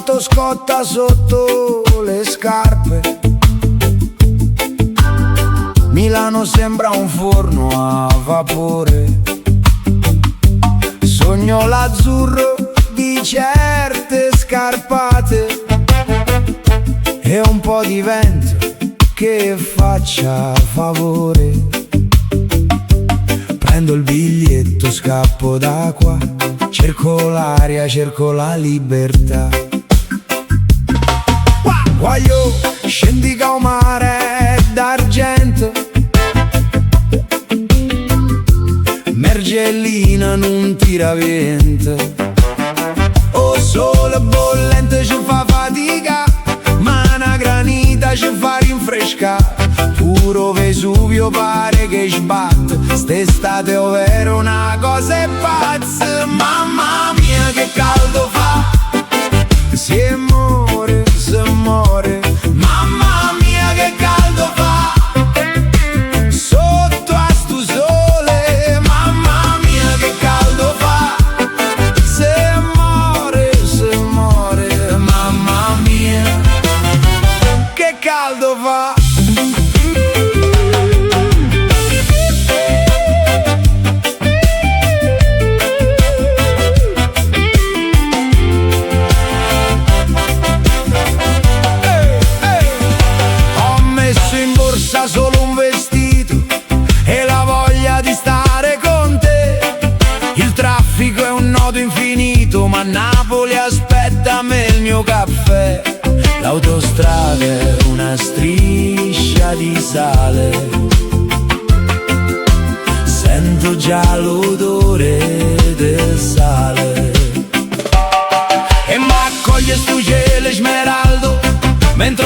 moto scotta sotto le scarpe. Milano sembra un forno a vapore. Sogno l'azzurro di certe scarpate e un po' di vento che faccia favore. Prendo il biglietto, scappo da qua, cerco l'aria, cerco la libertà. Guaglio, scendi ca un mare d'argento, Mergellina non tira vento. Oh, sole bollente ci fa fatica, ma una granita ci fa rinfresca. Puro Vesuvio pare che sbatte, st'estate ovvero una cosa è pazza. Mamma mia che caldo fa, si muore, si muore. Mamma mia che caldo fa, sotto a stu sole. Mamma mia che caldo fa, si muore, si muore. Mamma mia che caldo fa. Solo un vestito e la voglia di stare con te. Il traffico è un nodo infinito, ma Napoli aspetta a me il mio caffè. L'autostrada è una striscia di sale, sento già l'odore del sale. E m'accoglie stu cielo smeraldo mentre